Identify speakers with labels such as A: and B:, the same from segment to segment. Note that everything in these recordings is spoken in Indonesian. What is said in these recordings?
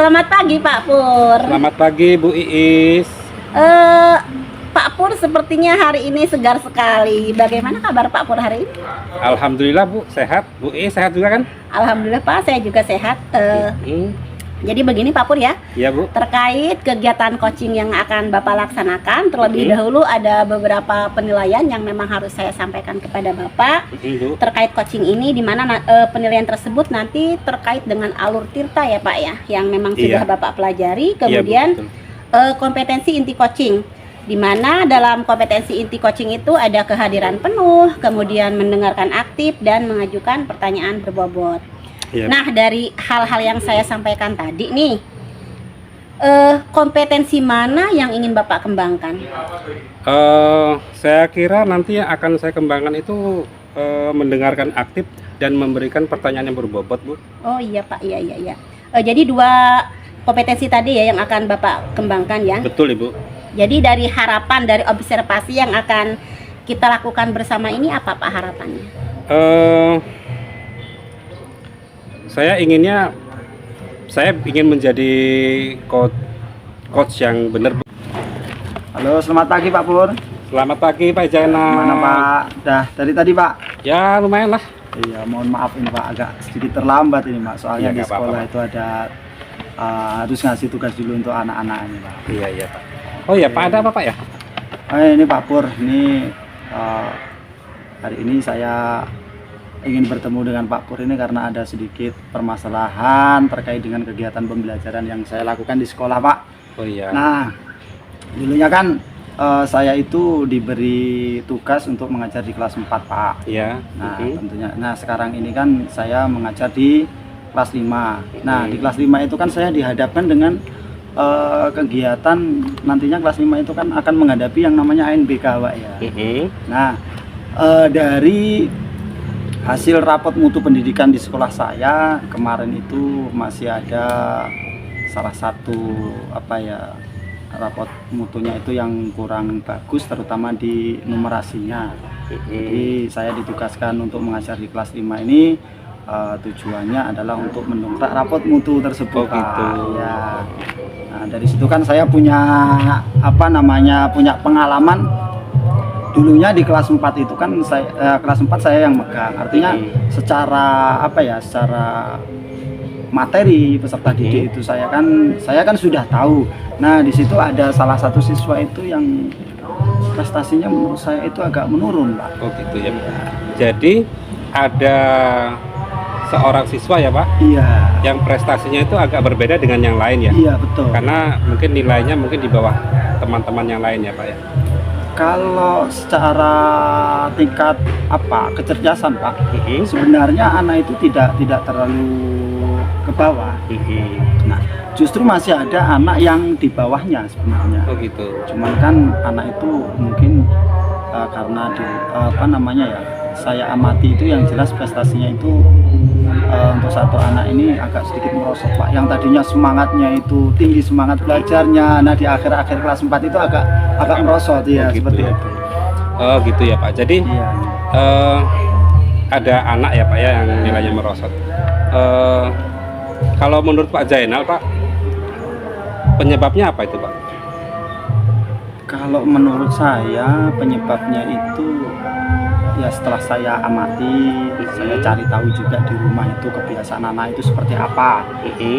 A: Selamat pagi Pak Pur.
B: Selamat pagi Bu Iis.
A: Pak Pur sepertinya hari ini segar sekali. Bagaimana kabar Pak Pur hari ini?
B: Alhamdulillah Bu, sehat. Bu Iis sehat juga kan?
A: Alhamdulillah Pak, saya juga sehat. Jadi begini Pak Pur ya.
B: Iya Bu.
A: Terkait kegiatan coaching yang akan Bapak laksanakan, terlebih dahulu ada beberapa penilaian yang memang harus saya sampaikan kepada Bapak.
B: Bu.
A: Terkait coaching ini, di mana penilaian tersebut nanti terkait dengan alur tirta ya Pak ya, yang memang sudah Bapak pelajari. Kemudian kompetensi inti coaching, di mana dalam kompetensi inti coaching itu ada kehadiran penuh, kemudian mendengarkan aktif dan mengajukan pertanyaan berbobot. Nah, dari hal-hal yang saya sampaikan tadi nih, kompetensi mana yang ingin Bapak kembangkan?
B: Saya kira nanti yang akan saya kembangkan itu mendengarkan aktif dan memberikan pertanyaan yang berbobot Bu.
A: Oh iya Pak, iya. Jadi dua kompetensi tadi ya yang akan Bapak kembangkan ya?
B: Betul Ibu.
A: Jadi dari harapan, dari observasi yang akan kita lakukan bersama ini apa Pak harapannya?
B: Saya ingin menjadi coach yang benar.
C: Halo, selamat pagi Pak Pur.
B: Selamat pagi Pak Jana.
C: Gimana Pak? Dah dari tadi Pak?
B: Ya lumayan lah.
C: Iya, mohon maaf ini Pak, agak sedikit terlambat ini Pak. Soalnya di sekolah itu ada harus ngasih tugas dulu untuk anak-anak ini Pak.
B: Iya Pak. Oh iya Pak, ada apa Pak ya?
C: Ini Pak Pur, ini hari ini saya ingin bertemu dengan Pak Pur ini karena ada sedikit permasalahan terkait dengan kegiatan pembelajaran yang saya lakukan di sekolah Pak.
B: Oh iya.
C: Nah, dulunya kan saya itu diberi tugas untuk mengajar di kelas 4 Pak.
B: Iya.
C: Nah, tentunya. Nah, sekarang ini kan saya mengajar di kelas 5. Nah, di kelas 5 itu kan saya dihadapkan dengan kegiatan nantinya kelas 5 itu kan akan menghadapi yang namanya ANBK Pak ya. Nah, dari hasil rapot mutu pendidikan di sekolah saya kemarin itu masih ada salah satu rapot mutunya itu yang kurang bagus, terutama di numerasinya. Jadi saya ditugaskan untuk mengajar di kelas 5 ini, tujuannya adalah untuk mendongkrak rapot mutu tersebut.
B: Oh gitu.
C: Ya. Nah, dari situ kan saya punya punya pengalaman. Dulunya di kelas 4 itu kan kelas 4 saya yang megang. Artinya secara secara materi peserta didik itu saya kan sudah tahu. Nah, di situ ada salah satu siswa itu yang prestasinya menurut saya itu agak menurun, Pak.
B: Oh gitu ya. Jadi ada seorang siswa ya Pak?
C: Iya.
B: Yang prestasinya itu agak berbeda dengan yang lain ya?
C: Iya, betul.
B: Karena mungkin nilainya mungkin di bawah teman-teman yang lain ya Pak ya?
C: Kalau secara tingkat kecerdasan Pak, sebenarnya anak itu tidak terlalu ke bawah. Nah, justru masih ada anak yang di bawahnya sebenarnya.
B: Oh gitu.
C: Cuman kan anak itu mungkin karena saya amati itu yang jelas prestasinya itu untuk satu anak ini agak sedikit merosot Pak. Yang tadinya semangatnya itu tinggi, semangat belajarnya, nah di akhir-akhir kelas 4 itu agak merosot ya,
B: gitu
C: seperti
B: ya.
C: itu.
B: Oh gitu ya Pak. Jadi ada anak ya Pak ya yang nilainya merosot. Kalau menurut Pak Zainal Pak, penyebabnya apa itu Pak?
C: Kalau menurut saya penyebabnya itu ya setelah saya amati, saya cari tahu juga di rumah itu kebiasaan anak itu seperti apa.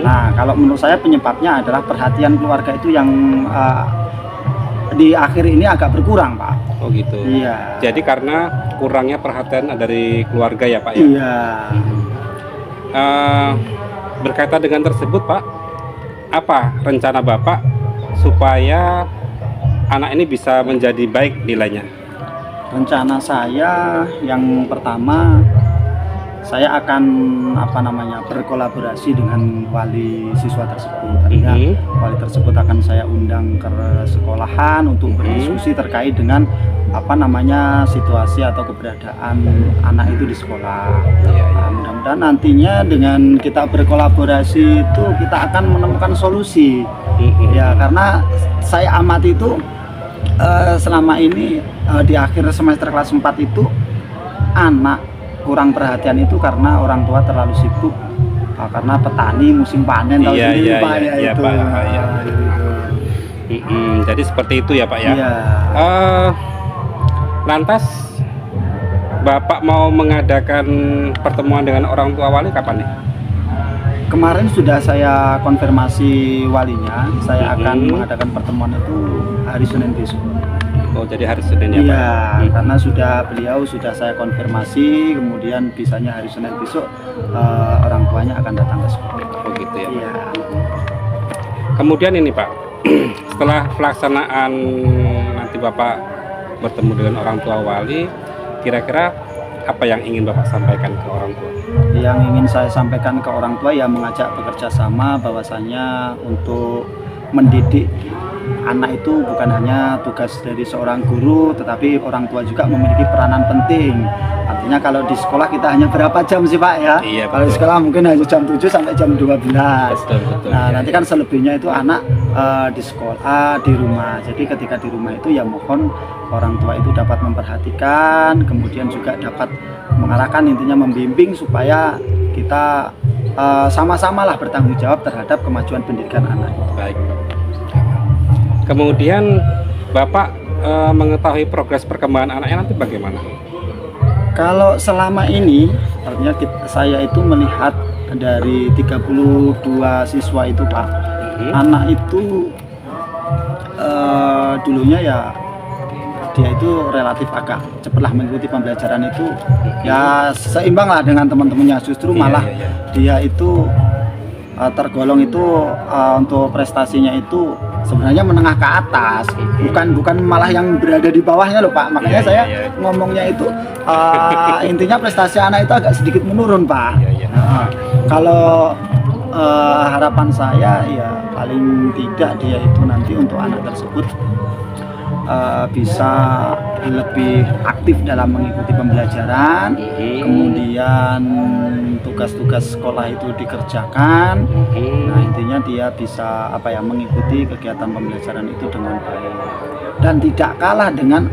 C: Nah, kalau menurut saya penyebabnya adalah perhatian keluarga itu yang di akhir ini agak berkurang Pak.
B: Oh gitu.
C: Iya.
B: Jadi karena kurangnya perhatian dari keluarga ya Pak ya?
C: Iya.
B: Berkaitan dengan tersebut Pak, apa rencana Bapak supaya anak ini bisa menjadi baik nilainya?
C: Rencana saya yang pertama, saya akan berkolaborasi dengan wali siswa tersebut. Artinya wali tersebut akan saya undang ke sekolahan untuk berdiskusi terkait dengan situasi atau keberadaan anak itu di sekolah. Nah, mudah-mudahan nantinya dengan kita berkolaborasi itu kita akan menemukan solusi. Ya, karena saya amati itu selama ini di akhir semester kelas 4 itu anak kurang perhatian itu karena orang tua terlalu sibuk karena petani musim panen tahu
B: Iya,
C: sendiri
B: iya,
C: Pak
B: iya,
C: ya
B: iya,
C: itu.
B: Pak. Iya.
C: Itu.
B: Jadi seperti itu ya Pak ya.
C: Iya.
B: Lantas Bapak mau mengadakan pertemuan dengan orang tua wali kapan nih?
C: Kemarin sudah saya konfirmasi walinya, saya akan mengadakan pertemuan itu hari Senin besok.
B: Oh, jadi hari Senin ya Pak?
C: Iya, karena beliau sudah saya konfirmasi, kemudian bisanya hari Senin besok orang tuanya akan datang ke sekolah.
B: Oh gitu ya Pak.
C: Iya.
B: Kemudian ini Pak, setelah pelaksanaan nanti Bapak bertemu dengan orang tua wali, kira-kira apa yang ingin Bapak sampaikan ke orang tua?
C: Yang ingin saya sampaikan ke orang tua ya mengajak bekerja sama, bahwasanya untuk mendidik anak itu bukan hanya tugas dari seorang guru, tetapi orang tua juga memiliki peranan penting. Artinya kalau di sekolah kita hanya berapa jam sih Pak ya?
B: Iya,
C: kalau di sekolah mungkin hanya jam 7 sampai jam 12.
B: Betul,
C: Nah,
B: ya.
C: nanti kan selebihnya itu anak di sekolah, di rumah. Jadi ketika di rumah itu ya mohon orang tua itu dapat memperhatikan, kemudian juga dapat mengarahkan, intinya membimbing supaya kita sama-sama lah bertanggung jawab terhadap kemajuan pendidikan anak.
B: Baik. Kemudian Bapak mengetahui progres perkembangan anaknya nanti bagaimana?
C: Kalau selama ini, artinya saya itu melihat dari 32 siswa itu Pak, anak itu dulunya ya dia itu relatif agak cepatlah mengikuti pembelajaran itu, ya seimbang lah dengan teman-temannya. Justru malah dia itu tergolong itu untuk prestasinya itu sebenarnya menengah ke atas, bukan malah yang berada di bawahnya loh Pak. Makanya saya ngomongnya itu intinya prestasi anak itu agak sedikit menurun Pak. Kalau harapan saya ya paling tidak dia itu nanti untuk anak tersebut bisa lebih aktif dalam mengikuti pembelajaran, kemudian tugas-tugas sekolah itu dikerjakan. Nah, intinya dia bisa mengikuti kegiatan pembelajaran itu dengan baik dan tidak kalah dengan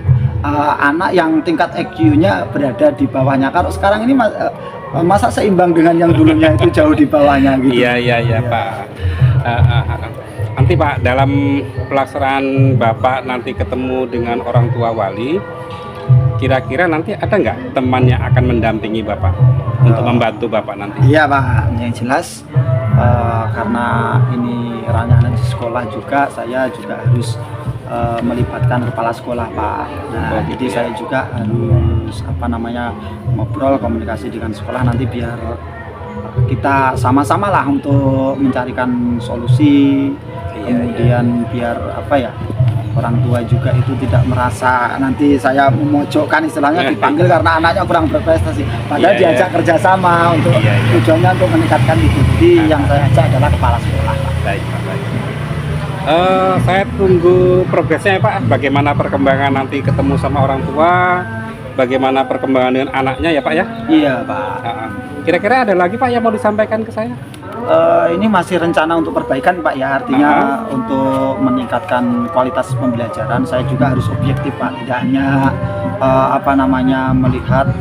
C: anak yang tingkat IQ-nya berada di bawahnya. Kalau sekarang ini masa seimbang dengan yang dulunya itu jauh di bawahnya gitu.
B: Iya Pak. Nanti Pak, dalam pelaksanaan Bapak nanti ketemu dengan orang tua wali, kira-kira nanti ada nggak teman yang akan mendampingi Bapak untuk membantu Bapak nanti?
C: Iya Pak, yang jelas karena ini ranahnya di sekolah juga, saya juga harus melibatkan kepala sekolah Pak. Nah, jadi saya juga harus ngobrol komunikasi dengan sekolah nanti biar kita sama-sama lah untuk mencarikan solusi. Kemudian biar orang tua juga itu tidak merasa nanti saya memojokkan, istilahnya dipanggil karena anaknya kurang berprestasi, padahal diajak kerjasama untuk tujuannya untuk meningkatkan itu. Jadi yang saya ajak adalah kepala sekolah Pak.
B: Baik Pak, baik. Saya tunggu progresnya ya Pak, bagaimana perkembangan nanti ketemu sama orang tua, bagaimana perkembangan dengan anaknya ya Pak ya?
C: Iya Pak.
B: Kira-kira ada lagi Pak yang mau disampaikan ke saya?
C: Ini masih rencana untuk perbaikan Pak ya, artinya untuk meningkatkan kualitas pembelajaran saya juga harus objektif Pak, tidak hanya melihat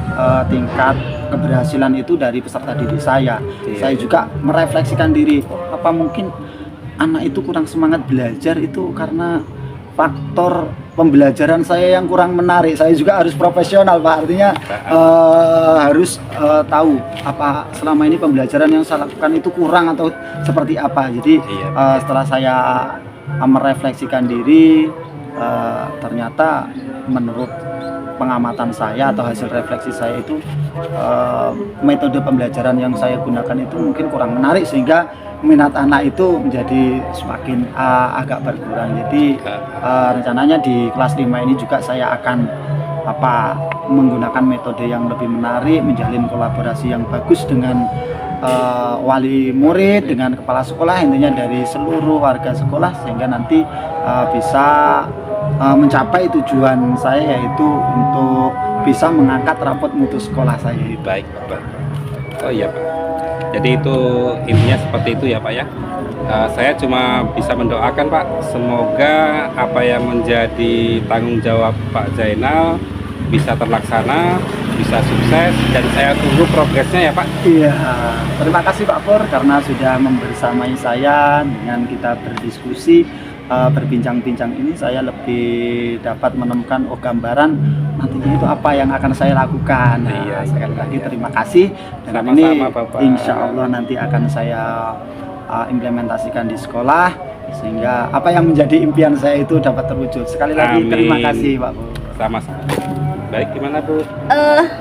C: tingkat keberhasilan itu dari peserta didik saya. Saya juga merefleksikan diri, apa mungkin anak itu kurang semangat belajar itu karena faktor pembelajaran saya yang kurang menarik. Saya juga harus profesional Pak, artinya harus tahu apa selama ini pembelajaran yang saya lakukan itu kurang atau seperti apa. Jadi setelah saya merefleksikan diri, ternyata menurut pengamatan saya atau hasil refleksi saya itu metode pembelajaran yang saya gunakan itu mungkin kurang menarik, sehingga minat anak itu menjadi semakin agak berkurang. Jadi rencananya di kelas 5 ini juga saya akan menggunakan metode yang lebih menarik, menjalin kolaborasi yang bagus dengan wali murid, dengan kepala sekolah, intinya dari seluruh warga sekolah, sehingga nanti bisa mencapai tujuan saya, yaitu untuk bisa mengangkat rapot mutu sekolah saya.
B: Baik Pak. Oh iya Pak, jadi itu intinya seperti itu ya Pak ya. Saya cuma bisa mendoakan Pak, semoga apa yang menjadi tanggung jawab Pak Zainal bisa terlaksana, bisa sukses, dan saya tunggu progresnya ya Pak.
C: Iya, terima kasih Pak Pur karena sudah membersamai saya dengan kita berdiskusi, berbincang-bincang ini. Saya lebih dapat menemukan gambaran nantinya itu apa yang akan saya lakukan. Nah,
B: Iya,
C: sekali lagi terima kasih, dan
B: Sama-sama,
C: ini
B: Bapak.
C: insya Allah nanti akan saya implementasikan di sekolah sehingga apa yang menjadi impian saya itu dapat terwujud. Sekali lagi
B: Amin.
C: terima kasih Pak Pur.
B: Sama-sama. Baik, gimana Bu?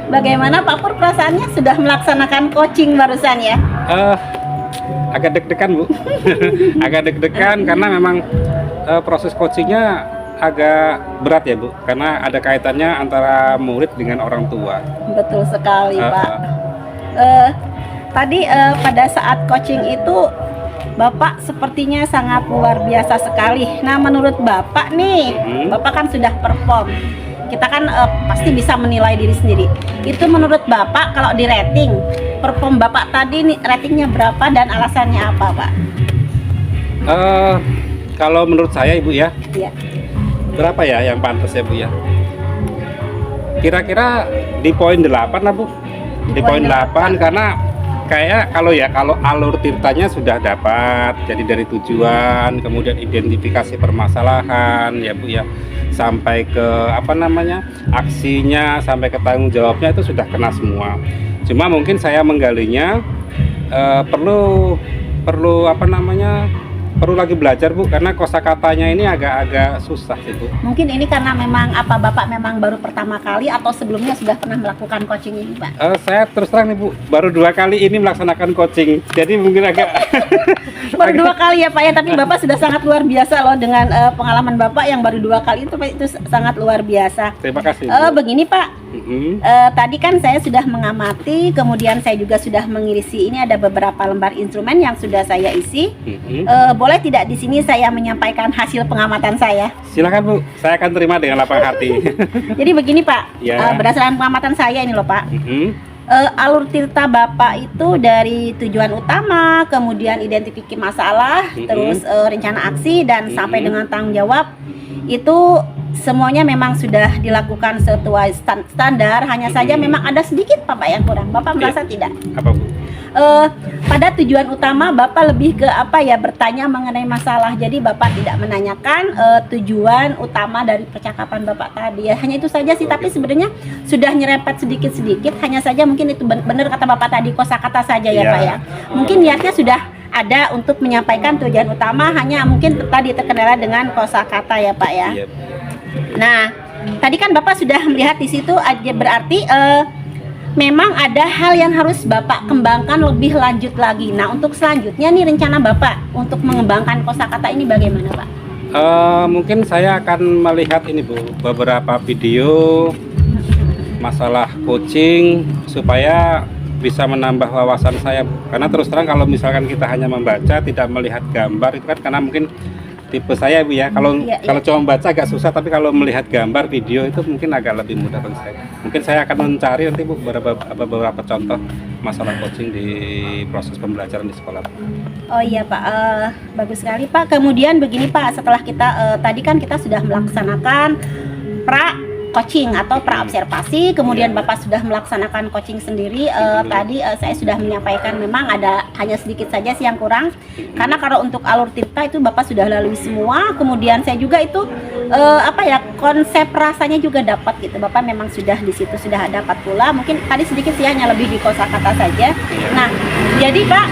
A: Bagaimana Pak Pur perasaannya sudah melaksanakan coaching barusan ya?
B: Agak deg-degan Bu. Agak deg-degan karena memang proses coachingnya agak berat ya Bu, karena ada kaitannya antara murid dengan orang tua.
A: Betul sekali Pak. Tadi pada saat coaching itu Bapak sepertinya sangat luar biasa sekali. Nah, menurut Bapak nih, Bapak kan sudah perform. Kita kan pasti bisa menilai diri sendiri. Itu menurut Bapak kalau di rating, perform Bapak tadi nih ratingnya berapa dan alasannya apa Pak?
B: Kalau menurut saya Ibu ya,
A: Iya.
B: berapa ya yang pantas ya Bu ya? Kira-kira di poin 8 lah Bu. Di poin 8 karena kayak kalau alur tirtanya sudah dapat, jadi dari tujuan, kemudian identifikasi permasalahan ya Bu ya, sampai ke aksinya, sampai ke tanggung jawabnya itu sudah kena semua. Cuma mungkin saya menggalinya perlu perlu lagi belajar Bu, karena kosakatanya ini agak-agak susah sih Bu.
A: Mungkin ini karena memang Bapak memang baru pertama kali atau sebelumnya sudah pernah melakukan coaching ini Pak?
B: Saya terus terang nih Bu, baru 2 kali ini melaksanakan coaching, jadi mungkin agak
A: Baru 2 kali ya Pak ya, tapi Bapak sudah sangat luar biasa loh dengan pengalaman Bapak yang baru 2 kali itu sangat luar biasa.
B: Terima kasih Bu.
A: Begini Pak, tadi kan saya sudah mengamati, kemudian saya juga sudah mengisi, ini ada beberapa lembar instrumen yang sudah saya isi. Boleh tidak di sini saya menyampaikan hasil pengamatan saya?
B: Silakan Bu, saya akan terima dengan lapang hati.
A: Jadi begini Pak,
B: Ya.
A: berdasarkan pengamatan saya ini loh Pak. Alur tirta Bapak itu dari tujuan utama, kemudian identifikasi masalah, terus rencana aksi, dan sampai dengan tanggung jawab, itu semuanya memang sudah dilakukan sesuai standar. Hanya saja memang ada sedikit Bapak yang kurang. Bapak merasa tidak?
B: Apa Bu?
A: Pada tujuan utama Bapak lebih ke bertanya mengenai masalah. Jadi Bapak tidak menanyakan tujuan utama dari percakapan Bapak tadi ya. Hanya itu saja sih, tapi sebenarnya sudah nyerempet sedikit-sedikit. Hanya saja mungkin itu benar kata Bapak tadi, kosakata saja ya Pak ya. Mungkin niatnya sudah ada untuk menyampaikan tujuan utama, hanya mungkin tadi terkendala dengan kosakata ya Pak ya.
B: Iya.
A: Nah, tadi kan Bapak sudah melihat di situ aja, berarti memang ada hal yang harus Bapak kembangkan lebih lanjut lagi. Nah, untuk selanjutnya nih rencana Bapak untuk mengembangkan kosakata ini bagaimana Pak?
B: Mungkin saya akan melihat ini Bu, beberapa video masalah coaching supaya bisa menambah wawasan saya Bu. Karena terus terang kalau misalkan kita hanya membaca tidak melihat gambar itu kan, karena mungkin tipe saya Bu ya, kalau cuma baca agak susah, tapi kalau melihat gambar video itu mungkin agak lebih mudah bagi saya. Mungkin saya akan mencari nanti Bu beberapa contoh masalah coaching di proses pembelajaran di sekolah.
A: Oh iya Pak, bagus sekali Pak. Kemudian begini Pak, setelah kita tadi kan kita sudah melaksanakan coaching atau pra-observasi, kemudian Bapak sudah melaksanakan coaching sendiri. Tadi saya sudah menyampaikan memang ada hanya sedikit saja sih yang kurang, karena kalau untuk alur tirta itu Bapak sudah lalui semua. Kemudian saya juga itu konsep rasanya juga dapat gitu. Bapak memang sudah di situ sudah dapat pula. Mungkin tadi sedikit sih hanya lebih di kosakata saja. Nah, jadi Pak,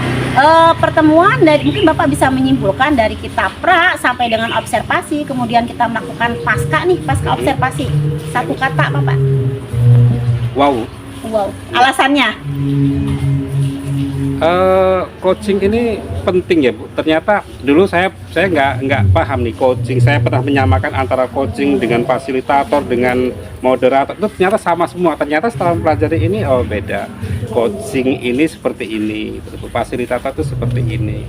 A: pertemuan dari mungkin Bapak bisa menyimpulkan dari kita pra sampai dengan observasi, kemudian kita melakukan pasca observasi. Satu kata Bapak.
B: Wow.
A: Alasannya?
B: Coaching ini penting ya Bu. Ternyata dulu saya nggak paham nih coaching. Saya pernah menyamakan antara coaching dengan fasilitator, dengan moderator. Itu ternyata sama semua. Ternyata setelah mempelajari ini, oh beda. Coaching ini seperti ini, fasilitator itu seperti ini.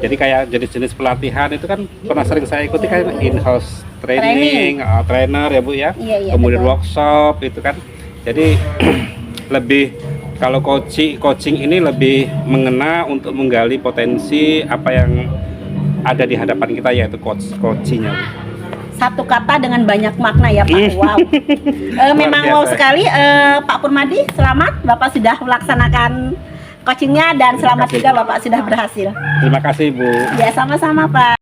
B: Jadi kayak jenis-jenis pelatihan itu kan pernah sering saya ikuti, kayak in-house training. Trainer ya Bu ya.
A: Iya,
B: kemudian
A: betul.
B: workshop itu kan. Jadi lebih, kalau coaching ini lebih mengena untuk menggali potensi apa yang ada di hadapan kita, yaitu coachingnya.
A: satu kata dengan banyak makna ya Pak. Wow. Memang wow sekali Pak Purmadi. Selamat Bapak sudah melaksanakan coachingnya dan selamat juga Bapak sudah berhasil.
B: Terima kasih Bu.
A: Ya sama-sama Pak.